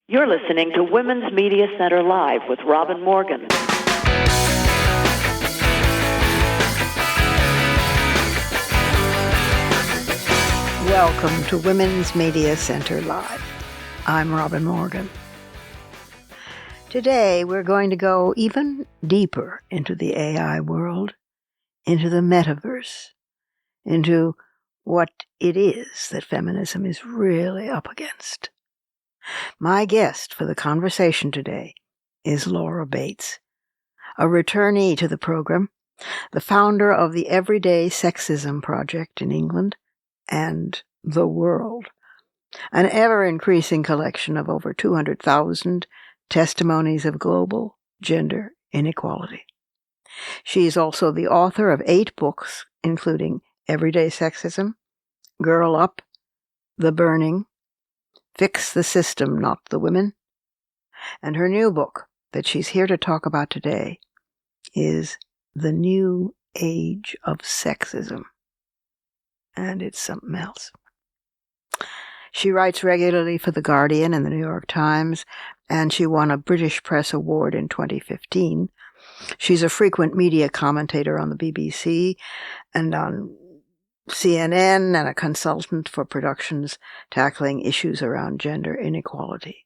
You're listening to Women's Media Center Live with Robin Morgan. Welcome to Women's Media Center Live. I'm Robin Morgan. Today we're going to go even deeper into the AI world, into the metaverse, into what it is that feminism is really up against. My guest for the conversation today is Laura Bates, a returnee to the program, the founder of the Everyday Sexism Project in England and the world, an ever-increasing collection of over 200,000 testimonies of global gender inequality. She is also the author of 8 books, including Everyday Sexism, Girl Up, The Burning, Fix the System, Not the Women, and her new book that she's here to talk about today is The New Age of Sexism. And it's something else. She writes regularly for The Guardian and The New York Times, and she won a British Press Award in 2015. She's a frequent media commentator on the BBC and on CNN and a consultant for productions tackling issues around gender inequality.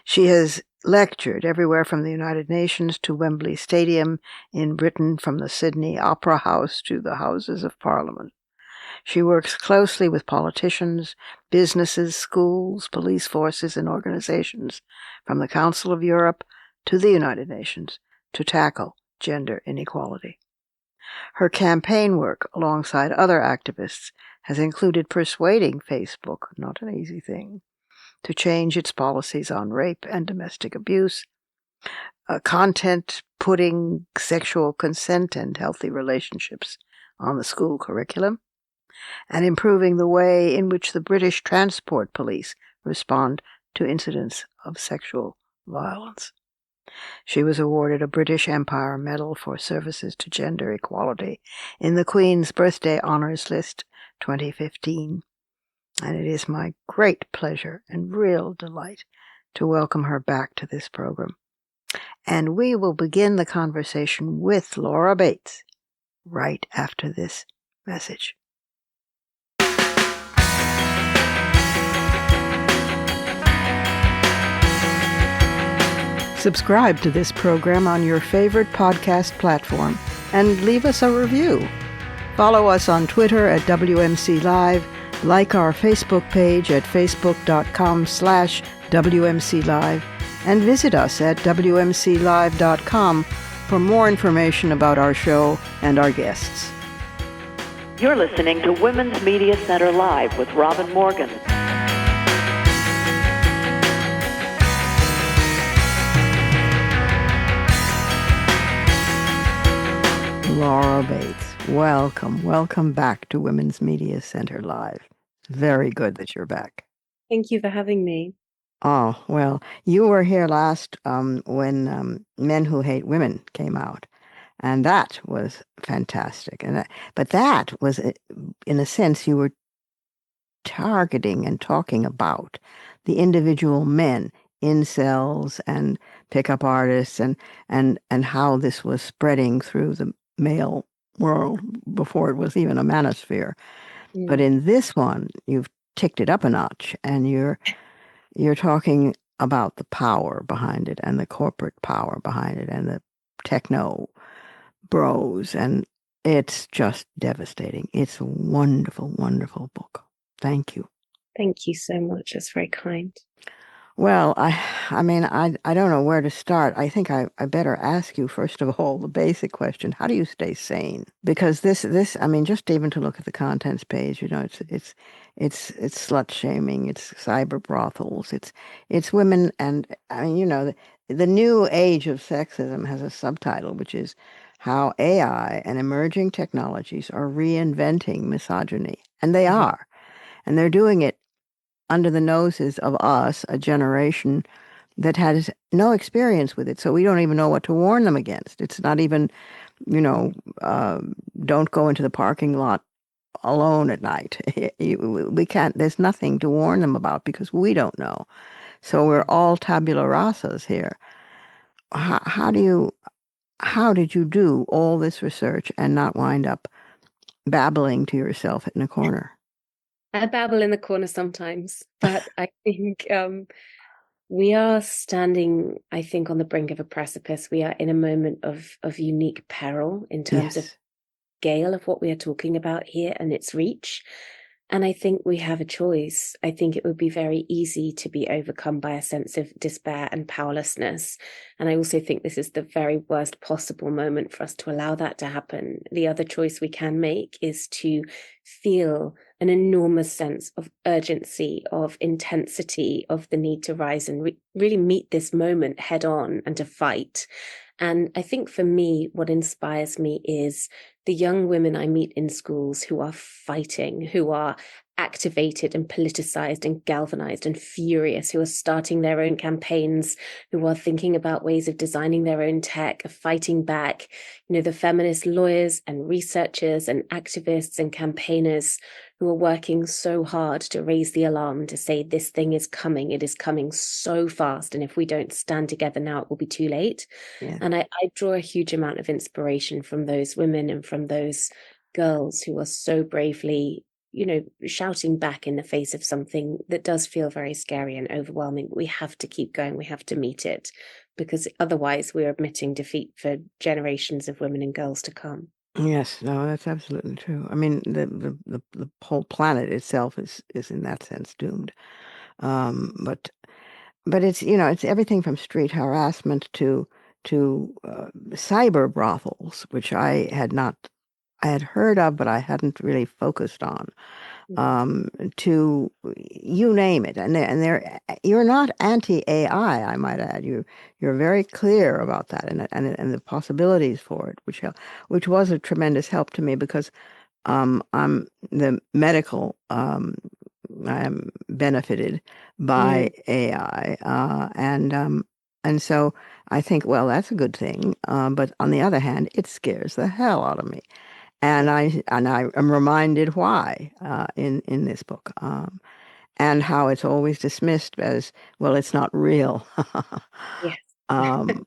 She has lectured everywhere from the United Nations to Wembley Stadium in Britain, from the Sydney Opera House to the Houses of Parliament. She works closely with politicians, businesses, schools, police forces, and organizations from the Council of Europe to the United Nations to tackle gender inequality. Her campaign work alongside other activists has included persuading Facebook, not an easy thing, to change its policies on rape and domestic abuse, content putting sexual consent and healthy relationships on the school curriculum, and improving the way in which the British Transport Police respond to incidents of sexual violence. She was awarded a British Empire Medal for services to gender equality in the Queen's Birthday Honours List 2015. And it is my great pleasure and real delight to welcome her back to this program. And we will begin the conversation with Laura Bates right after this message. Subscribe to this program on your favorite podcast platform and leave us a review. Follow us on Twitter at WMC Live, like our Facebook page at facebook.com/WMC Live, and visit us at WMCLive.com for more information about our show and our guests. You're listening to Women's Media Center Live with Robin Morgan. Laura Bates, welcome back to Women's Media Center Live. Very good that you're back. Thank you for having me. Oh, well, you were here last when Men Who Hate Women came out, and that was fantastic. But that was, in a sense, you were targeting and talking about the individual men, incels and pickup artists, and how this was spreading through the male world before it was even a manosphere. But in this one, you've ticked it up a notch, and you're talking about the power behind it, and the corporate power behind it, and the techno bros, and it's just devastating. It's a wonderful, wonderful book. Thank you. Thank you so much. That's very kind. Well, I don't know where to start. I think I better ask you, first of all, the basic question: how do you stay sane? Because this, just even to look at the contents page, it's slut shaming, it's cyber brothels, it's women, and the new age of sexism has a subtitle which is how AI and emerging technologies are reinventing misogyny, and they are, and they're doing it under the noses of us, a generation that has no experience with it. So we don't even know what to warn them against. It's not even, don't go into the parking lot alone at night. We can't, there's nothing to warn them about because we don't know. So we're all tabula rasas here. How did you do all this research and not wind up babbling to yourself in a corner? I babble in the corner sometimes, but I think we are standing, I think, on the brink of a precipice. We are in a moment of unique peril in terms of Yes. scale of what we are talking about here and its reach. And I think we have a choice. I think it would be very easy to be overcome by a sense of despair and powerlessness. And I also think this is the very worst possible moment for us to allow that to happen. The other choice we can make is to feel an enormous sense of urgency, of intensity, of the need to rise and really meet this moment head on and to fight. And I think for me, what inspires me is the young women I meet in schools who are fighting, who are activated and politicized and galvanized and furious, who are starting their own campaigns, who are thinking about ways of designing their own tech, of fighting back. You know, the feminist lawyers and researchers and activists and campaigners who are working so hard to raise the alarm, to say this thing is coming. It is coming so fast. And if we don't stand together now, it will be too late. Yeah. And I draw a huge amount of inspiration from those women and from those girls who are so bravely, you know, shouting back in the face of something that does feel very scary and overwhelming. We have to keep going. We have to meet it, because otherwise we're admitting defeat for generations of women and girls to come. Yes, no, that's absolutely true. I mean, the whole planet itself is in that sense doomed. But it's, it's everything from street harassment to cyber brothels, which I had heard of, but I hadn't really focused on. To you name it, and you're not anti-AI, I might add. You're very clear about that and the possibilities for it, which was a tremendous help to me because I'm the medical. I am benefited by AI, and so I think, well, that's a good thing. But on the other hand, it scares the hell out of me, and I am reminded why in this book, and how it's always dismissed as, well, it's not real, Yes. um,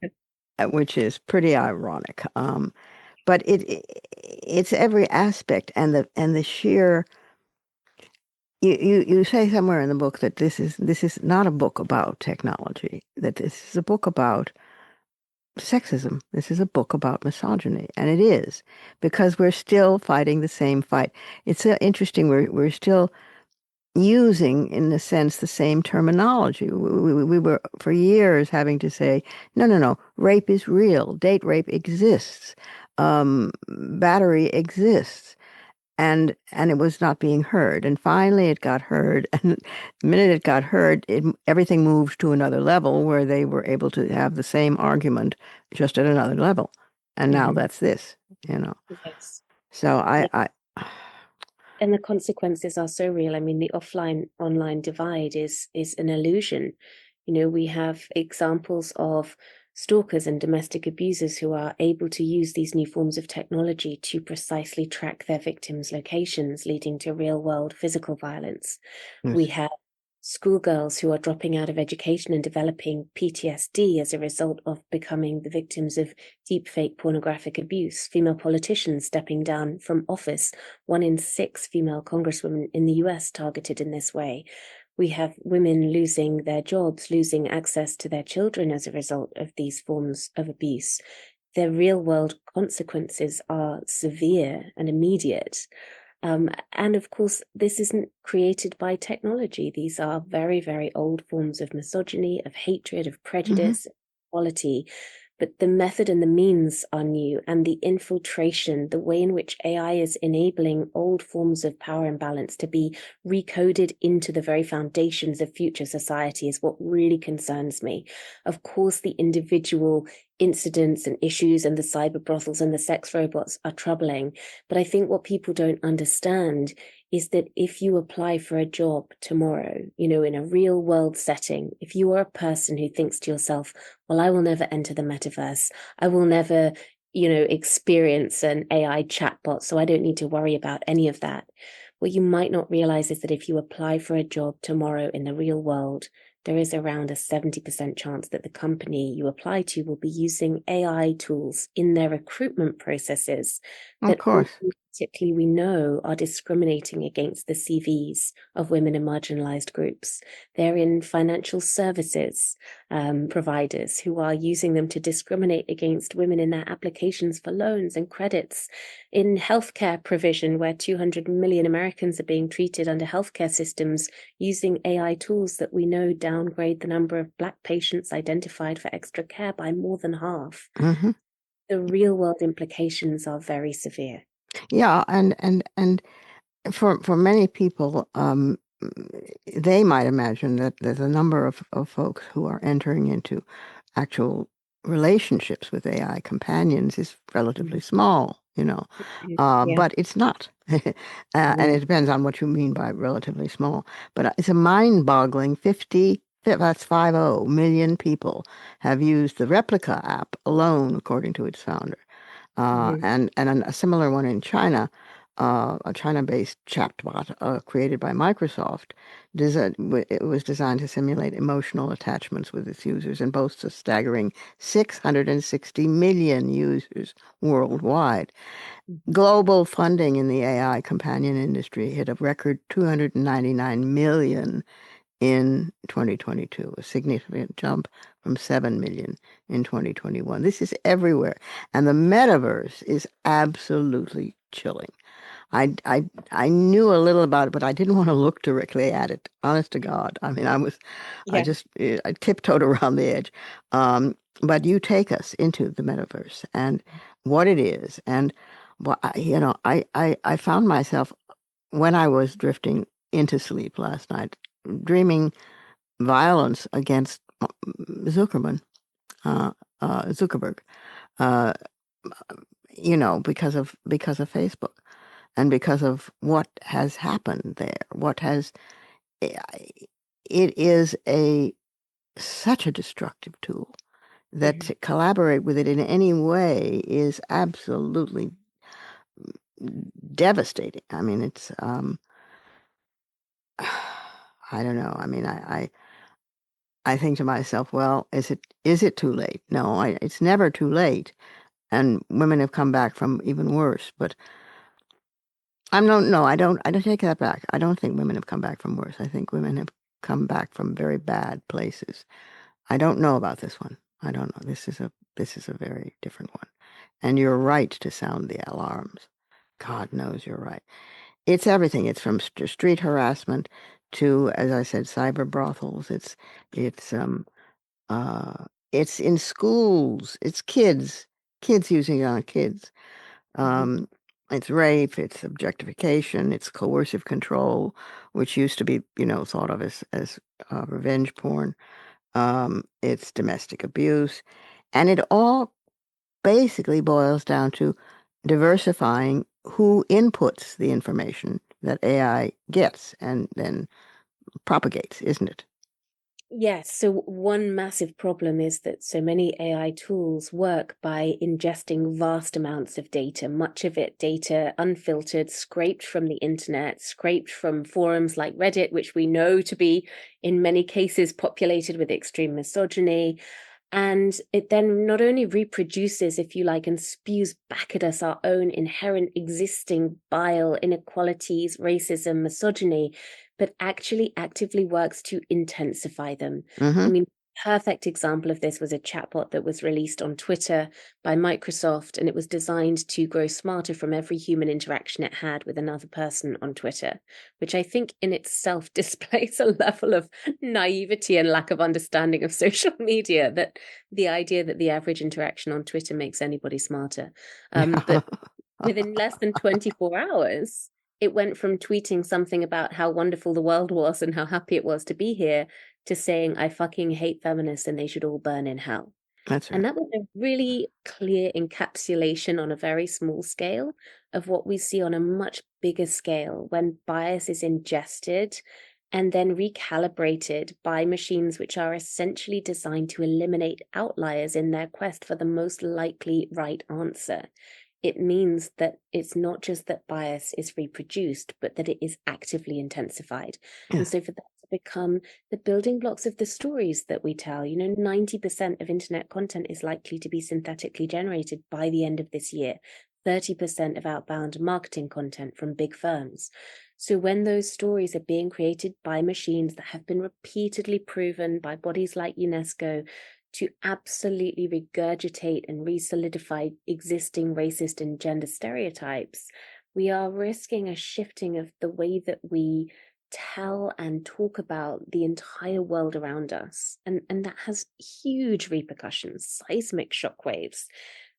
which is pretty ironic. But it's every aspect, and the sheer. You say somewhere in the book that this is not a book about technology, that this is a book about sexism. This is a book about misogyny, and it is, because we're still fighting the same fight. It's interesting. We're still using, in a sense, the same terminology. We were for years having to say, no, no, no, rape is real. Date rape exists. Battery exists. And it was not being heard. And finally it got heard. And the minute it got heard, everything moved to another level where they were able to have the same argument just at another level. And now that's this, you know. Yes. So I And the consequences are so real. I mean, the offline online divide is an illusion. You know, we have examples of stalkers and domestic abusers who are able to use these new forms of technology to precisely track their victims' locations, leading to real world physical violence. We yes. have schoolgirls who are dropping out of education and developing PTSD as a result of becoming the victims of deepfake pornographic abuse, female politicians stepping down from office, 1 in 6 female congresswomen in the US targeted in this way. We have women losing their jobs, losing access to their children as a result of these forms of abuse. Their real world consequences are severe and immediate. And of course, this isn't created by technology. These are very, very old forms of misogyny, of hatred, of prejudice, equality. But the method and the means are new, and the infiltration, the way in which AI is enabling old forms of power imbalance to be recoded into the very foundations of future society is what really concerns me. Of course, the individual incidents and issues and the cyber brothels and the sex robots are troubling. But I think what people don't understand is that if you apply for a job tomorrow, you know, in a real world setting, if you are a person who thinks to yourself, well, I will never enter the metaverse, I will never, you know, experience an AI chatbot, so I don't need to worry about any of that. What you might not realize is that if you apply for a job tomorrow in the real world, there is around a 70% chance that the company you apply to will be using AI tools in their recruitment processes Of that course. automatically we know are discriminating against the CVs of women and marginalized groups. They're in financial services providers who are using them to discriminate against women in their applications for loans and credits. In healthcare provision, where 200 million Americans are being treated under healthcare systems using AI tools that we know downgrade the number of Black patients identified for extra care by more than half. Hmm. The real world implications are very severe. Yeah, and for many people, they might imagine that there's a number of folks who are entering into actual relationships with AI companions is relatively small, Yeah. but it's not. And it depends on what you mean by relatively small. But it's a mind-boggling 50 million people have used the Replica app alone, according to its founder. And a similar one in China, a China-based chatbot created by Microsoft. It was designed to simulate emotional attachments with its users and boasts a staggering 660 million users worldwide. Global funding in the AI companion industry hit a record 299 million in 2022, a significant jump from 7 million in 2021. This is everywhere. And the metaverse is absolutely chilling. I knew a little about it, but I didn't want to look directly at it. Honest to God. I mean, I tiptoed around the edge. But you take us into the metaverse and what it is. And, I found myself when I was drifting into sleep last night, dreaming violence against Zuckerman, Zuckerberg, uh, because of Facebook and because of what has happened there. It is such a destructive tool that to collaborate with it in any way is absolutely devastating. I mean, it's I don't know. I mean, I think to myself, well, is it too late? No, it's never too late, and women have come back from even worse. But I don't take that back. I don't think women have come back from worse. I think women have come back from very bad places. I don't know about this one. I don't know. This is a very different one, and you're right to sound the alarms. God knows you're right. It's everything. It's from street harassment to, as I said, cyber brothels. It's it's in schools. It's kids using it on kids. Um, it's rape. It's objectification. It's coercive control, which used to be, thought of as revenge porn. It's domestic abuse, and it all basically boils down to diversifying who inputs the information that AI gets and then propagates, isn't it? Yes, so one massive problem is that so many AI tools work by ingesting vast amounts of data, much of it data unfiltered, scraped from the internet, scraped from forums like Reddit, which we know to be in many cases populated with extreme misogyny. And it then not only reproduces, if you like, and spews back at us our own inherent existing bile, inequalities, racism, misogyny, but actually actively works to intensify them. I Mm-hmm. mean, perfect example of this was a chatbot that was released on Twitter by Microsoft, and it was designed to grow smarter from every human interaction it had with another person on Twitter, which I think in itself displays a level of naivety and lack of understanding of social media, that the idea that the average interaction on Twitter makes anybody smarter. But within less than 24 hours, it went from tweeting something about how wonderful the world was and how happy it was to be here to saying, I fucking hate feminists and they should all burn in hell. That's And right. that was a really clear encapsulation on a very small scale of what we see on a much bigger scale when bias is ingested and then recalibrated by machines which are essentially designed to eliminate outliers in their quest for the most likely right answer. It means that it's not just that bias is reproduced, but that it is actively intensified. Yeah. And so for that to become the building blocks of the stories that we tell. 90% of internet content is likely to be synthetically generated by the end of this year. 30% of outbound marketing content from big firms. So when those stories are being created by machines that have been repeatedly proven by bodies like UNESCO to absolutely regurgitate and re-solidify existing racist and gender stereotypes, we are risking a shifting of the way that we tell and talk about the entire world around us. And that has huge repercussions, seismic shockwaves.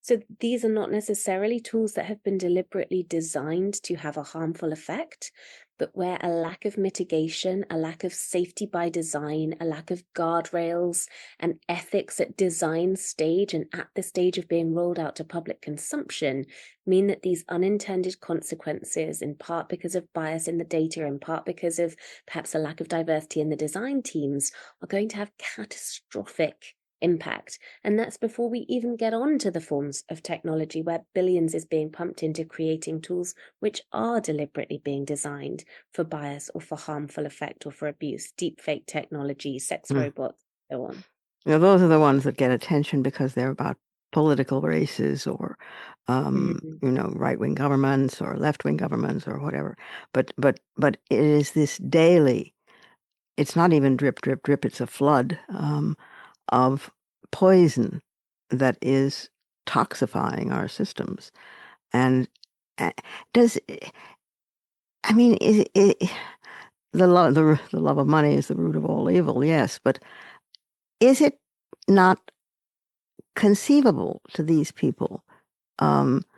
So these are not necessarily tools that have been deliberately designed to have a harmful effect, but where a lack of mitigation, a lack of safety by design, a lack of guardrails and ethics at design stage and at the stage of being rolled out to public consumption mean that these unintended consequences, in part because of bias in the data, in part because of perhaps a lack of diversity in the design teams, are going to have catastrophic impact. And that's before we even get on to the forms of technology where billions is being pumped into creating tools which are deliberately being designed for bias or for harmful effect or for abuse, deepfake technology, sex robots, so on. Those are the ones that get attention because they're about political races or right-wing governments or left-wing governments or whatever. But it is this daily, it's not even drip, drip, drip, it's a flood of poison that is toxifying our systems. And is the love of money is the root of all evil, yes, but is it not conceivable to these people, whether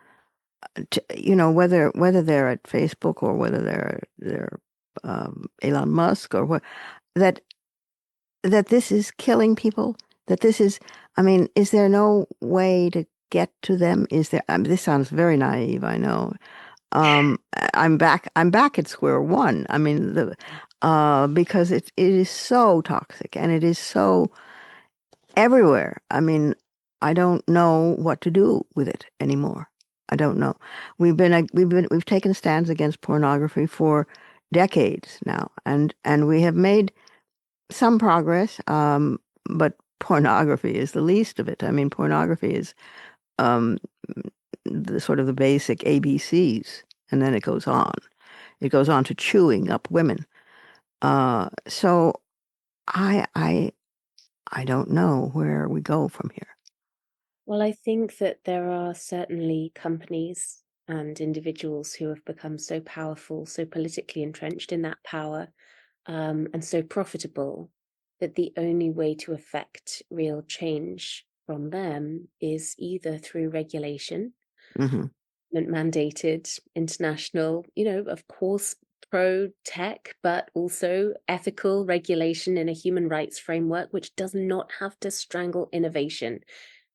they're at Facebook or whether they're Elon Musk or what, that this is killing people? That this is, is there no way to get to them? Is there? This sounds very naive, I know. I'm back at square one. Because it is so toxic and it is so everywhere. I don't know what to do with it anymore. I don't know. We've taken stands against pornography for decades now, and we have made some progress. But pornography is the least of it. Pornography is the sort of the basic ABCs, and then it goes on. It goes on to chewing up women. So I don't know where we go from here. Well, I think that there are certainly companies and individuals who have become so powerful, so politically entrenched in that power, and so profitable that the only way to affect real change from them is either through regulation, mandated, international, of course, pro-tech, but also ethical regulation in a human rights framework, which does not have to strangle innovation.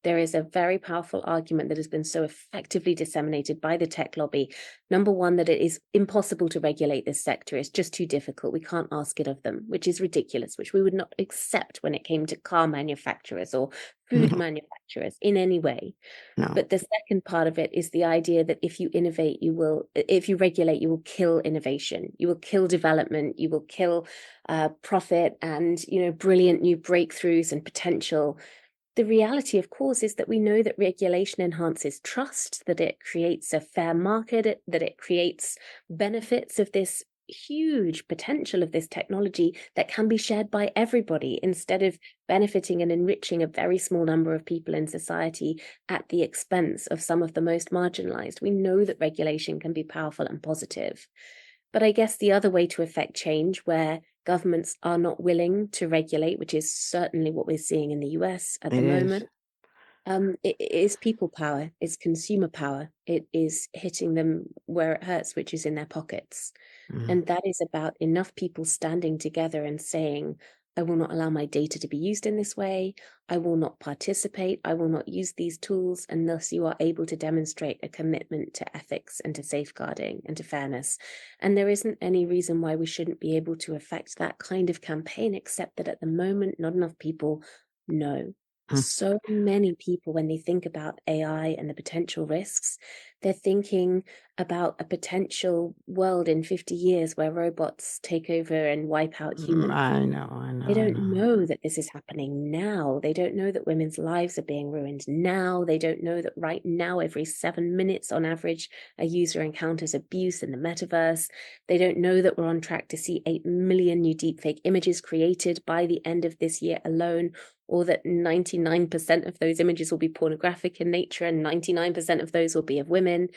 There is a very powerful argument that has been so effectively disseminated by the tech lobby. Number one, that it is impossible to regulate this sector. It's just too difficult. We can't ask it of them, which is ridiculous, which we would not accept when it came to car manufacturers or food manufacturers in any way. No. But the second part of it is the idea that if you innovate, if you regulate, you will kill innovation. You will kill development. You will kill profit and, brilliant new breakthroughs and potential. The reality, of course, is that we know that regulation enhances trust, that it creates a fair market, that it creates benefits of this huge potential of this technology that can be shared by everybody instead of benefiting and enriching a very small number of people in society at the expense of some of the most marginalized. We know that regulation can be powerful and positive. But I guess the other way to affect change, where governments are not willing to regulate, which is certainly what we're seeing in the US at the moment, it is people power, it's consumer power. It is hitting them where it hurts, which is in their pockets. And that is about enough people standing together and saying, I will not allow my data to be used in this way. I will not participate. I will not use these tools unless you are able to demonstrate a commitment to ethics and to safeguarding and to fairness. And there isn't any reason why we shouldn't be able to affect that kind of campaign, except that at the moment, not enough people know. So many people, when they think about AI and the potential risks, They're thinking about a potential world in 50 years where robots take over and wipe out humans. I know. They don't know that this is happening now. They don't know that women's lives are being ruined now. They don't know that right now, every 7 minutes on average, a user encounters abuse in the metaverse. They don't know that we're on track to see 8 million new deepfake images created by the end of this year alone, or that 99% of those images will be pornographic in nature and 99% of those will be of women.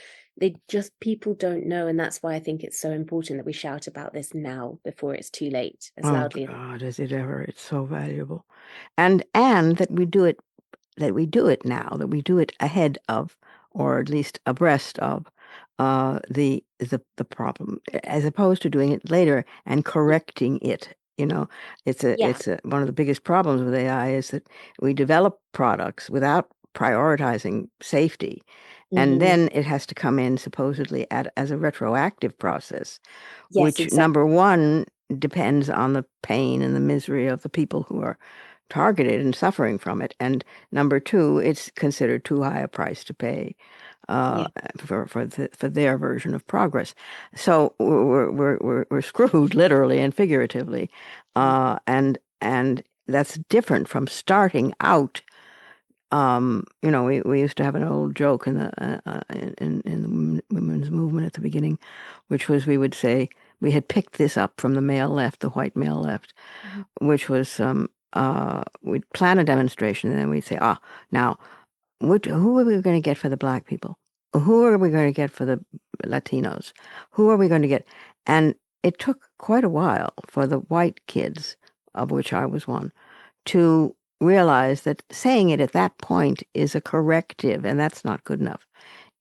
People don't know. And that's why I think it's so important that we shout about this now before it's too late, as Oh loudly as God, is it ever? It's so valuable. And that we do it now, that we do it ahead of, or at least abreast of, the problem, as opposed to doing it later and correcting it. yeah. One of the biggest problems with AI is that we develop products without prioritizing safety, and Hmm. then it has to come in supposedly as a retroactive process, Yes, which, exactly. number one, depends on the pain and the misery of the people who are targeted and suffering from it, and number two, it's considered too high a price to pay uh, Yeah. for their version of progress. So we're screwed literally and figuratively, and that's different from starting out. We used to have an old joke in the women's movement at the beginning, which was, we would say, we had picked this up from the male left, the white male left, Mhm. which was, we'd plan a demonstration, and then we'd say, now, who are we going to get for the black people? Who are we going to get for the Latinos? Who are we going to get? And it took quite a while for the white kids, of which I was one, to realize that saying it at that point is a corrective, and that's not good enough.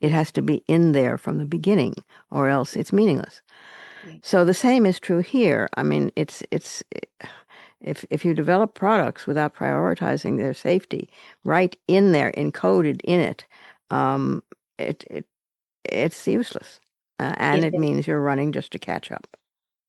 It Yeah. has to be in there from the beginning, or else it's meaningless. Yeah. So the same is true here. I mean, it's if you develop products without prioritizing their safety right in there, encoded in it, um, it's useless, and It it is. means you're running just to catch up.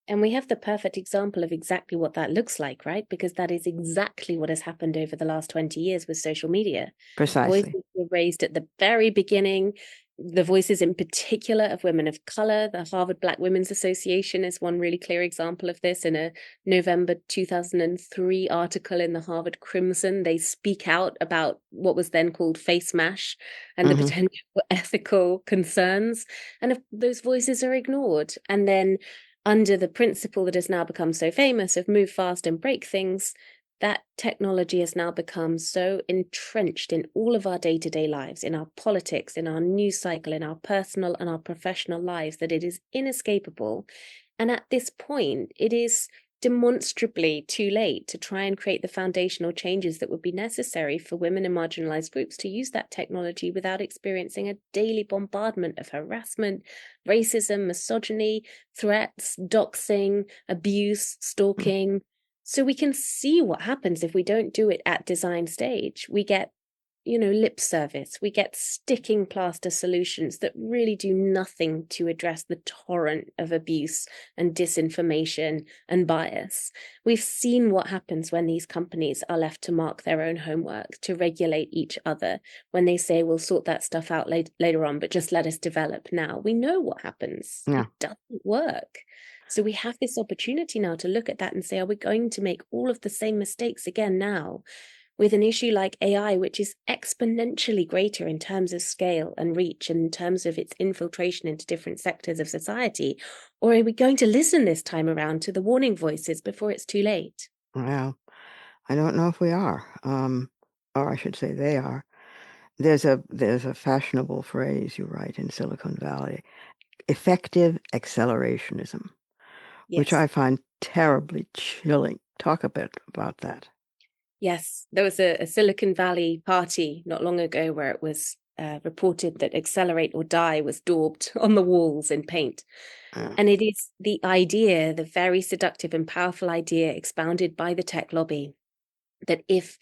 And we have the perfect example of exactly what that looks like, right? Because that is exactly what has happened over the last 20 years with social media. Precisely. Voices were raised at the very beginning. The voices in particular of women of color. The Harvard Black Women's Association is one really clear example of this. In a November 2003 article in the Harvard Crimson, they speak out about what was then called face mash and the Hmm. potential ethical concerns. And if those voices are ignored. And then under the principle that has now become so famous of move fast and break things, that technology has now become so entrenched in all of our day-to-day lives, in our politics, in our news cycle, in our personal and our professional lives, that it is inescapable. And at this point, it is demonstrably too late to try and create the foundational changes that would be necessary for women and marginalized groups to use that technology without experiencing a daily bombardment of harassment, racism, misogyny, threats, doxing, abuse, stalking. So we can see what happens if we don't do it at design stage. We get lip service. We get sticking plaster solutions that really do nothing to address the torrent of abuse and disinformation and bias. We've seen what happens when these companies are left to mark their own homework, to regulate each other, when they say, we'll sort that stuff out later on, but just let us develop now. We know what happens. Yeah. It doesn't work. So we have this opportunity now to look at that and say, are we going to make all of the same mistakes again now? With an issue like AI, which is exponentially greater in terms of scale and reach, and in terms of its infiltration into different sectors of society? Or are we going to listen this time around to the warning voices before it's too late? Well, I don't know if we are, or I should say they are. There's a fashionable phrase, you write, in Silicon Valley: effective accelerationism, which Yes. I find terribly chilling. Talk a bit about that. Yes. There was a Silicon Valley party not long ago where it was reported that accelerate or die was daubed on the walls in paint. Uh, And it is the idea, the very seductive and powerful idea expounded by the tech lobby, that if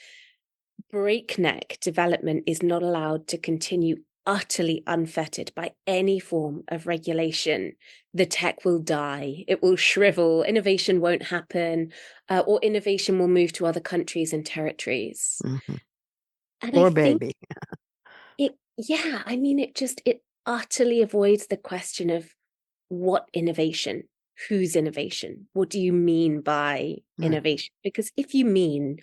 breakneck development is not allowed to continue utterly unfettered by any form of regulation, the tech will die. It will shrivel. Innovation won't happen, or innovation will move to other countries and territories. mhm. And I Poor think baby. it, yeah, I mean, it utterly avoids the question of what innovation, whose innovation, what do you mean by innovation? Because if you mean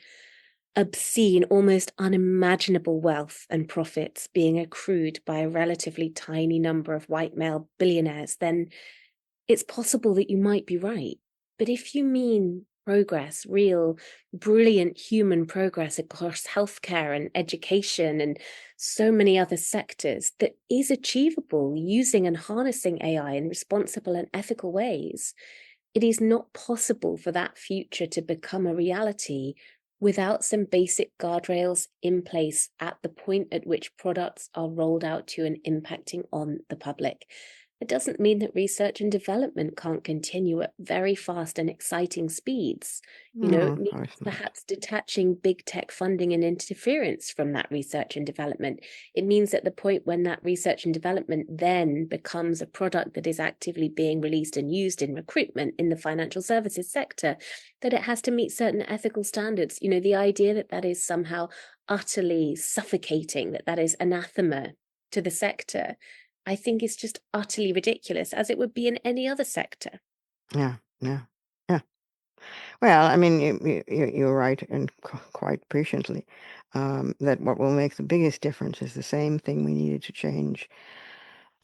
obscene, almost unimaginable wealth and profits being accrued by a relatively tiny number of white male billionaires, then it's possible that you might be right. But if you mean progress, real, brilliant human progress across healthcare and education and so many other sectors that is achievable using and harnessing AI in responsible and ethical ways, it is not possible for that future to become a reality without some basic guardrails in place at the point at which products are rolled out to and impacting on the public. It doesn't mean that research and development can't continue at very fast and exciting speeds. You know, No, it of means course not. perhaps detaching big tech funding and interference from that research and development. It means at the point when that research and development then becomes a product that is actively being released and used in recruitment in the financial services sector, that it has to meet certain ethical standards. You know, the idea that that is somehow utterly suffocating, that that is anathema to the sector, I think is just utterly ridiculous, as it would be in any other sector. Yeah, yeah, yeah. Well, I mean, you're right, and quite presciently, that what will make the biggest difference is the same thing we needed to change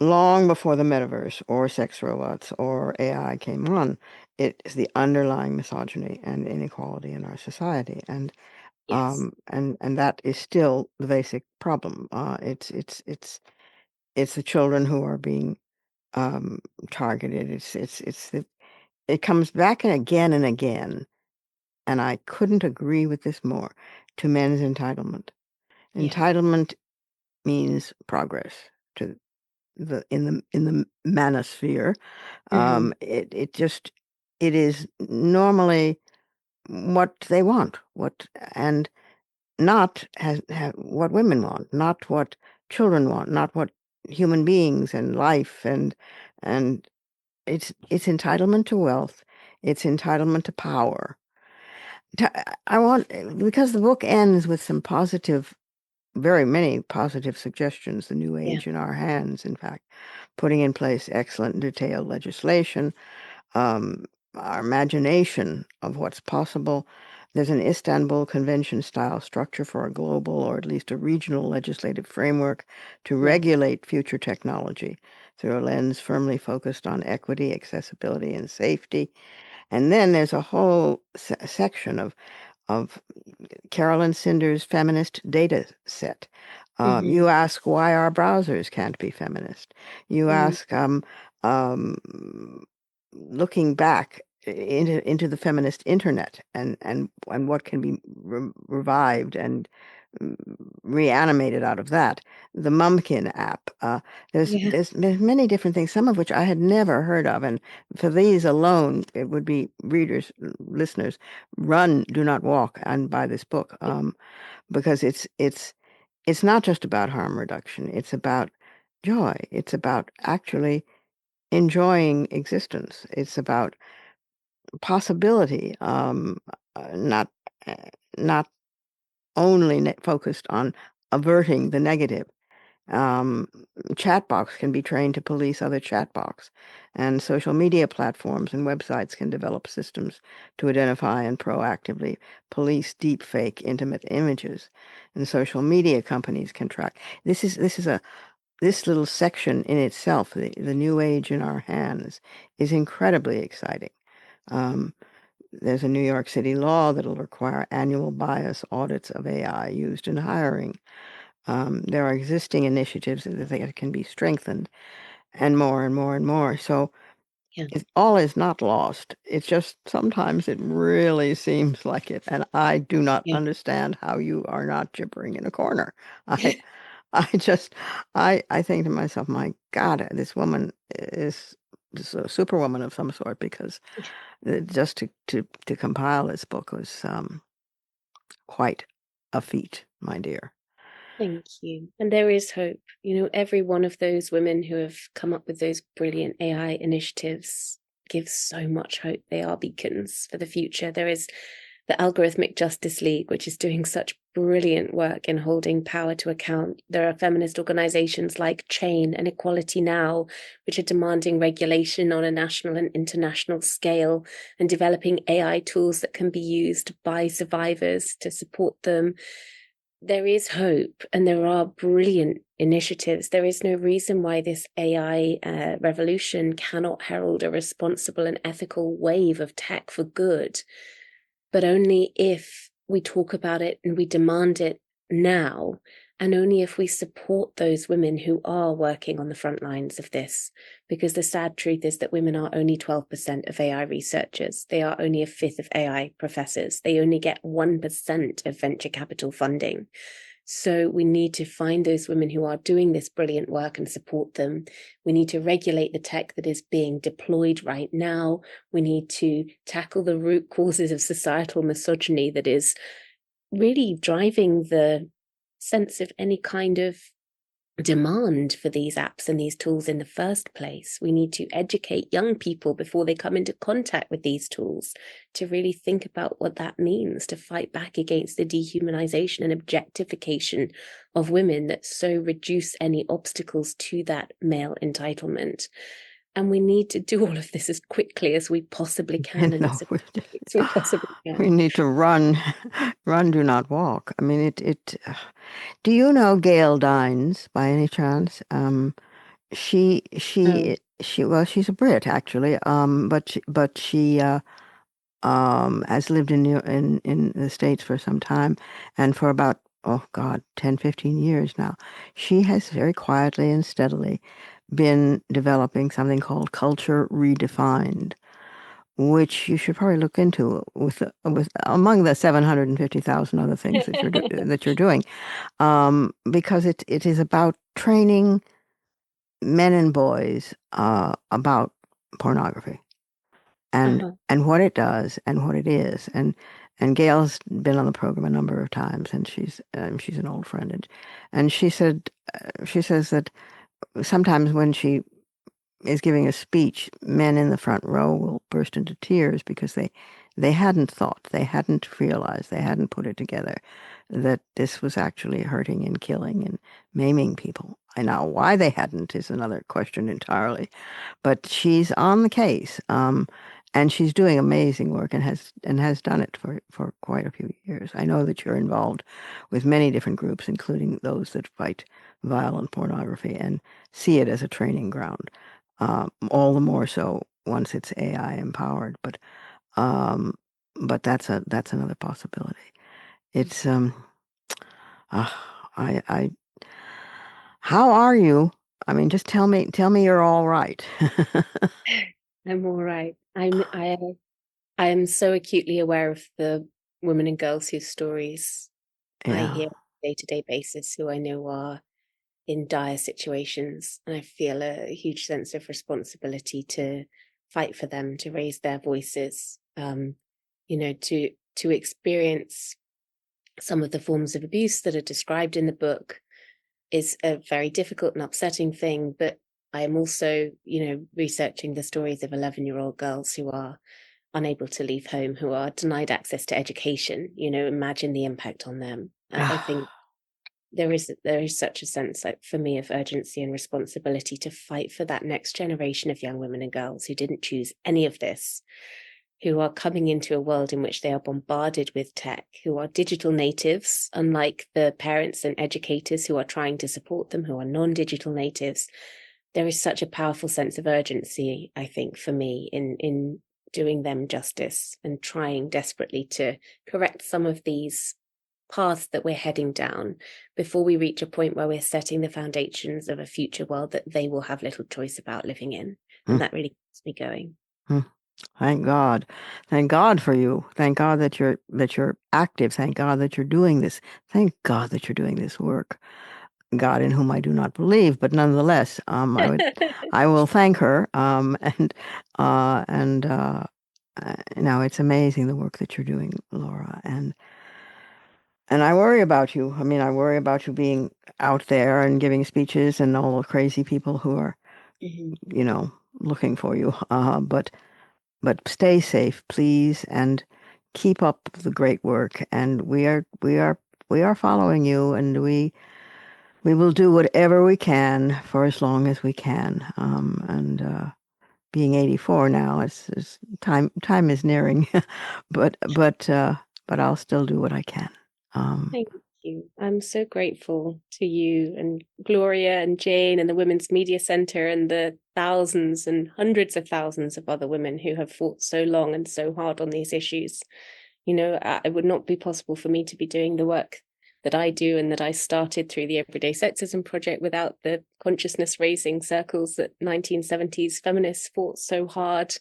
long before the metaverse or sex robots or AI came on. It is the underlying misogyny and inequality in our society, Yes. and that is still the basic problem. It's the children who are being targeted. It comes back and again, and I couldn't agree with this more, to men's entitlement. Yeah. Entitlement means progress to the manosphere. Hmm. It is normally what they want, and not what women want, not what children want, not what human beings and life and it's entitlement to wealth, it's entitlement to power. I want, because the book ends with some positive, very many positive suggestions. The new Yeah. age in our hands, in fact, putting in place excellent and detailed legislation, um, our imagination of what's possible. There's an Istanbul Convention style structure for a global or at least a regional legislative framework to Yeah. regulate future technology through a lens firmly focused on equity, accessibility, and safety. And then there's a whole section of Carolyn Cinder's feminist data set. Hmm. You ask why our browsers can't be feminist. You Mm. ask, looking back into the feminist internet and what can be revived and mm, reanimated out of that. The Mumkin app. Yeah. There's many different things, some of which I had never heard of, and for these alone, it would be readers, listeners, run, do not walk, and buy this book, because it's not just about harm reduction. It's about joy. It's about actually enjoying existence. It's about possibility, not uh, not only focused on averting the negative. Um, Chatbox can be trained to police other chatbox, and social media platforms and websites can develop systems to identify and proactively police deepfake intimate images. And social media companies can track. This little section in itself, the new age in our hands, is incredibly exciting. Um, there's a New York City law that'll require annual bias audits of AI used in hiring. There are existing initiatives that can be strengthened, and more and more and more. So Yeah. all is not lost. It's just sometimes it really seems like it, and I do not Yeah. understand how you are not gibbering in a corner. I, I just, I think to myself, my God, this woman is a superwoman of some sort, because just to compile this book was quite a feat, my dear. Thank you. And there is hope. You know, every one of those women who have come up with those brilliant AI initiatives gives so much hope. They are beacons for the future. There is the Algorithmic Justice League, which is doing such brilliant work in holding power to account. There are feminist organizations like Chain and Equality Now, which are demanding regulation on a national and international scale and developing AI tools that can be used by survivors to support them. There is hope and there are brilliant initiatives. There is no reason why this AI revolution cannot herald a responsible and ethical wave of tech for good, but only if we talk about it and we demand it now, and only if we support those women who are working on the front lines of this. Because the sad truth is that women are only 12% of AI researchers. They are only a fifth of AI professors. They only get 1% of venture capital funding. So we need to find those women who are doing this brilliant work and support them. We need to regulate the tech that is being deployed right now. We need to tackle the root causes of societal misogyny that is really driving the sense of any kind of demand for these apps and these tools in the first place. We need to educate young people before they come into contact with these tools to really think about what that means, to fight back against the dehumanization and objectification of women that so reduce any obstacles to that male entitlement. And we need to do all of this as quickly as we possibly can and as we possibly can. We need to run, do not walk. I mean, do you know Gail Dines by any chance? She's a Brit actually, but she has lived in the States for some time, and for about 10, 15 years now. She has very quietly and steadily been developing something called Culture Redefined, which you should probably look into with among the 750,000 other things that you're doing, because it is about training men and boys about pornography and what it does and what it is. And Gail's been on the program a number of times, and she's an old friend, and she says that sometimes when she is giving a speech, men in the front row will burst into tears because they hadn't thought, they hadn't realized, they hadn't put it together that this was actually hurting and killing and maiming people. And now why they hadn't is another question entirely. But she's on the case, and she's doing amazing work and has done it for quite a few years. I know that you're involved with many different groups, including those that fight violent pornography and see it as a training ground. All the more so once it's AI empowered, but that's another possibility. It's I how are you? I mean, just tell me you're all right. I'm all right. I am so acutely aware of the women and girls whose stories I hear on a day-to-day basis, who I know are in dire situations, and I feel a huge sense of responsibility to fight for them, to raise their voices, to experience some of the forms of abuse that are described in the book is a very difficult and upsetting thing. But I am also, researching the stories of 11-year-old girls who are unable to leave home, who are denied access to education. Imagine the impact on them. I think there is such a sense, like, for me, of urgency and responsibility to fight for that next generation of young women and girls who didn't choose any of this, who are coming into a world in which they are bombarded with tech, who are digital natives, unlike the parents and educators who are trying to support them, who are non-digital natives. There is such a powerful sense of urgency, I think, for me, in doing them justice and trying desperately to correct some of these paths that we're heading down before we reach a point where we're setting the foundations of a future world that they will have little choice about living in. And that really keeps me going. Thank God. Thank God for you. Thank God that you're active. Thank God that you're doing this. Thank God that you're doing this work. God in whom I do not believe, but nonetheless, I will thank her. It's amazing the work that you're doing, Laura, and I worry about you. I mean, I worry about you being out there and giving speeches and all the crazy people who are, looking for you. But stay safe, please, and keep up the great work. And we are we are following you, and we will do whatever we can for as long as we can. And being 84 now, it's time is nearing, but I'll still do what I can. Thank you. I'm so grateful to you and Gloria and Jane and the Women's Media Centre and the thousands and hundreds of thousands of other women who have fought so long and so hard on these issues. You know, it would not be possible for me to be doing the work that I do and that I started through the Everyday Sexism Project without the consciousness raising circles that 1970s feminists fought so hard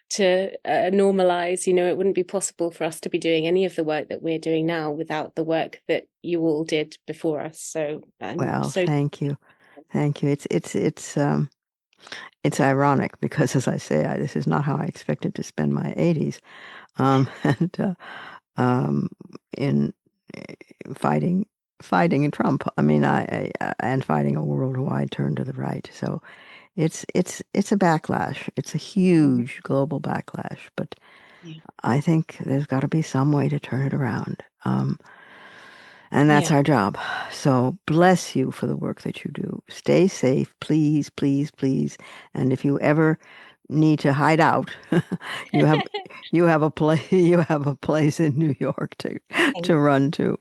to normalize. You know, it wouldn't be possible for us to be doing any of the work that we're doing now without the work that you all did before us. So Thank you. It's ironic because, as I say, this is not how I expected to spend my 80s, and in fighting Trump. I mean, I and fighting a worldwide turn to the right. So it's a backlash. It's a huge global backlash, but yeah. I think there's got to be some way to turn it around. And that's our job. So bless you for the work that you do. Stay safe, please, please, please. And if you ever need to hide out, you have a place in New York to run to.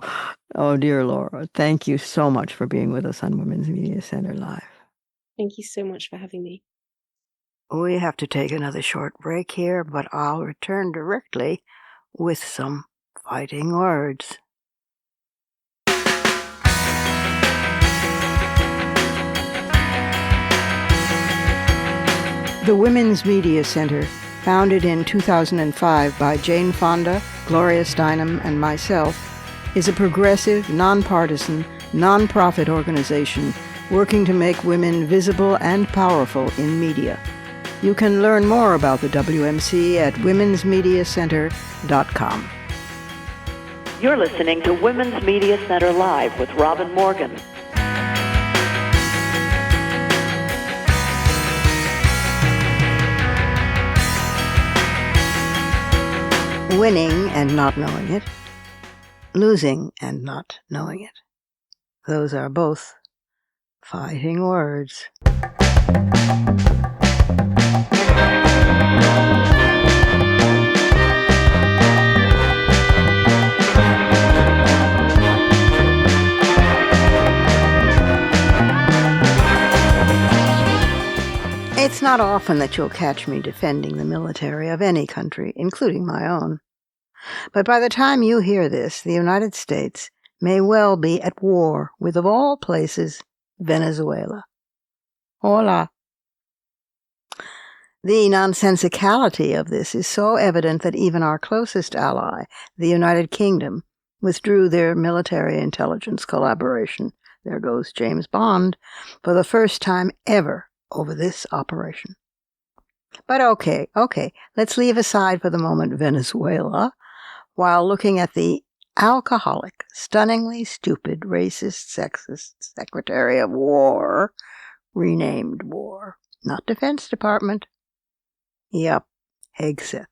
Oh, dear Laura, thank you so much for being with us on Women's Media Center Live. Thank you so much for having me. We have to take another short break here, but I'll return directly with some fighting words. The Women's Media Center, founded in 2005 by Jane Fonda, Gloria Steinem, and myself, is a progressive, nonpartisan, nonprofit organization working to make women visible and powerful in media. You can learn more about the WMC at womensmediacenter.com. You're listening to Women's Media Center Live with Robin Morgan. Winning and not knowing it, losing and not knowing it. Those are both fighting words. It's not often that you'll catch me defending the military of any country, including my own. But by the time you hear this, the United States may well be at war with, of all places, Venezuela. Hola. The nonsensicality of this is so evident that even our closest ally, the United Kingdom, withdrew their military intelligence collaboration, there goes James Bond, for the first time ever over this operation. But okay, let's leave aside for the moment Venezuela, while looking at the alcoholic, stunningly stupid, racist, sexist Secretary of War, renamed War, not Defense Department. Yep, Hegseth.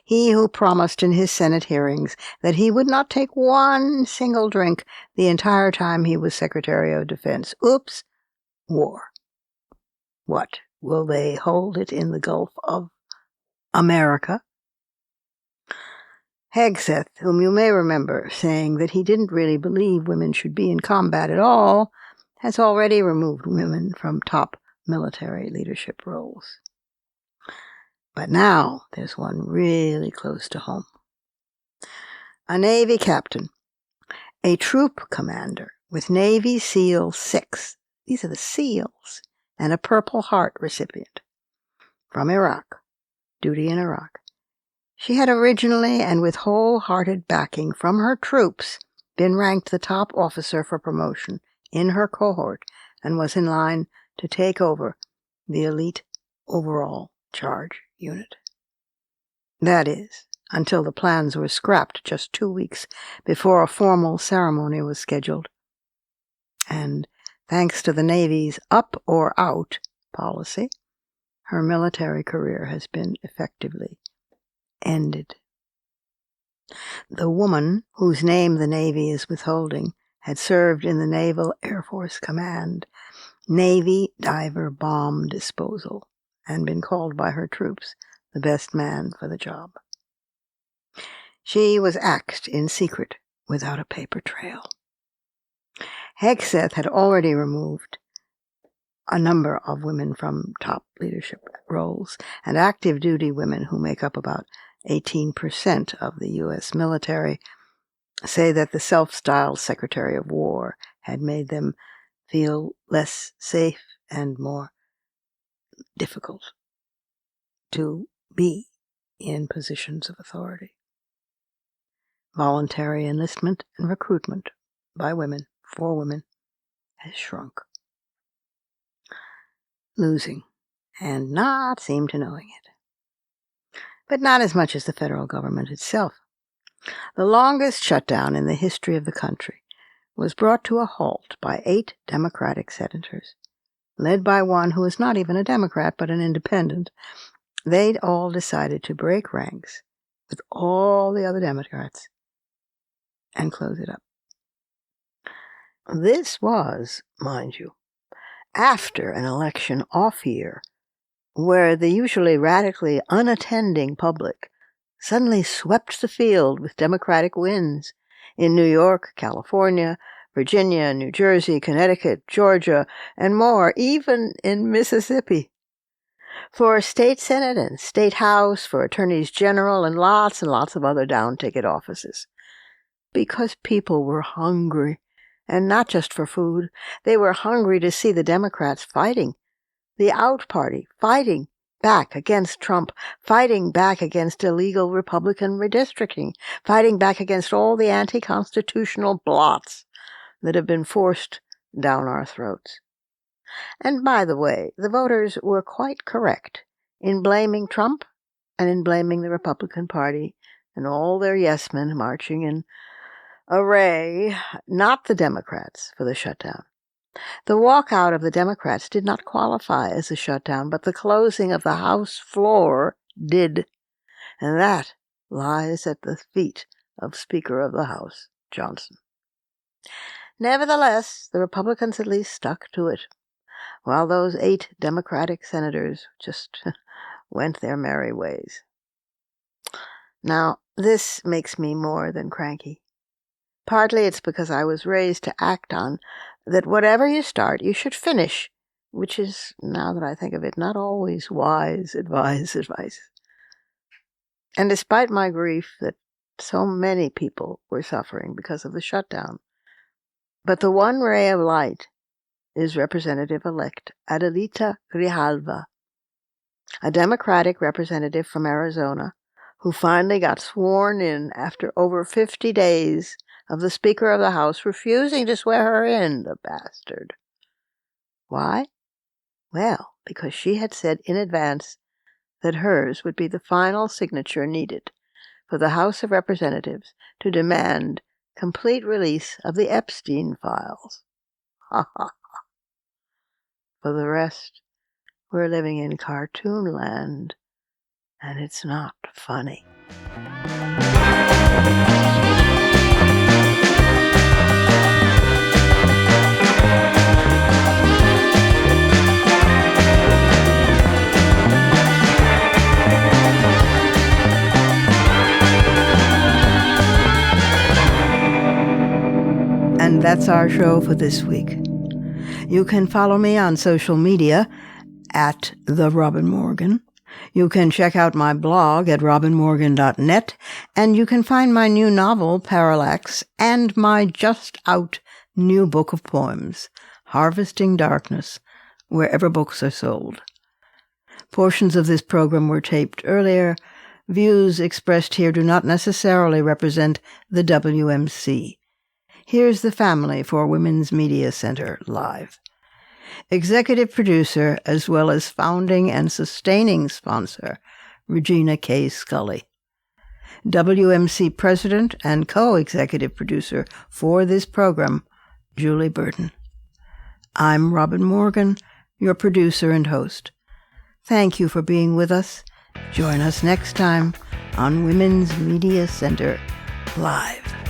He who promised in his Senate hearings that he would not take one single drink the entire time he was Secretary of Defense. Oops, war. What, will they hold it in the Gulf of America? Hegseth, whom you may remember saying that he didn't really believe women should be in combat at all, has already removed women from top military leadership roles. But now there's one really close to home. A Navy captain, a troop commander with Navy SEAL 6, these are the SEALs, and a Purple Heart recipient from Iraq, duty in Iraq. She had originally, and with wholehearted backing from her troops, been ranked the top officer for promotion in her cohort and was in line to take over the elite overall charge unit. That is, until the plans were scrapped just 2 weeks before a formal ceremony was scheduled. And thanks to the Navy's up or out policy, her military career has been effectively ended. The woman, whose name the Navy is withholding, had served in the Naval Air Force Command, Navy Diver Bomb Disposal, and been called by her troops the best man for the job. She was axed in secret without a paper trail. Hegseth had already removed a number of women from top leadership roles, and active duty women, who make up about 18% of the U.S. military, say that the self-styled Secretary of War had made them feel less safe and more difficult to be in positions of authority. Voluntary enlistment and recruitment by women, for women, has shrunk. Losing, and not seem to knowing it. But not as much as the federal government itself. The longest shutdown in the history of the country was brought to a halt by 8 Democratic senators, led by one who was not even a Democrat but an independent. They'd all decided to break ranks with all the other Democrats and close it up. This was, mind you, after an election off year where the usually radically unattending public suddenly swept the field with Democratic wins in New York, California, Virginia, New Jersey, Connecticut, Georgia, and more, even in Mississippi. For state senate and state house, for attorneys general, and lots of other down-ticket offices. Because people were hungry, and not just for food. They were hungry to see the Democrats fighting, the out party fighting back against Trump, fighting back against illegal Republican redistricting, fighting back against all the anti-constitutional blots that have been forced down our throats. And by the way, the voters were quite correct in blaming Trump and in blaming the Republican Party and all their yes-men marching in array, not the Democrats, for the shutdown. The walkout of the Democrats did not qualify as a shutdown, but the closing of the House floor did. And that lies at the feet of Speaker of the House, Johnson. Nevertheless, the Republicans at least stuck to it, while those 8 Democratic senators just went their merry ways. Now, this makes me more than cranky. Partly it's because I was raised to act on that whatever you start, you should finish, which is, now that I think of it, not always wise advice. And despite my grief that so many people were suffering because of the shutdown, but the one ray of light is Representative-elect Adelita Grijalva, a Democratic representative from Arizona who finally got sworn in after over 50 days of the Speaker of the House refusing to swear her in, the bastard. Why? Well, because she had said in advance that hers would be the final signature needed for the House of Representatives to demand complete release of the Epstein files. Ha ha ha. For the rest, we're living in cartoon land, and it's not funny. And that's our show for this week. You can follow me on social media at The Robin Morgan. You can check out my blog at robinmorgan.net, and you can find my new novel, Parallax, and my just-out new book of poems, Harvesting Darkness, wherever books are sold. Portions of this program were taped earlier. Views expressed here do not necessarily represent the WMC. Here's the family for Women's Media Center live. Executive producer, as well as founding and sustaining sponsor, Regina K. Scully. WMC president and co-executive producer for this program, Julie Burton. I'm Robin Morgan, your producer and host. Thank you for being with us. Join us next time on Women's Media Center Live.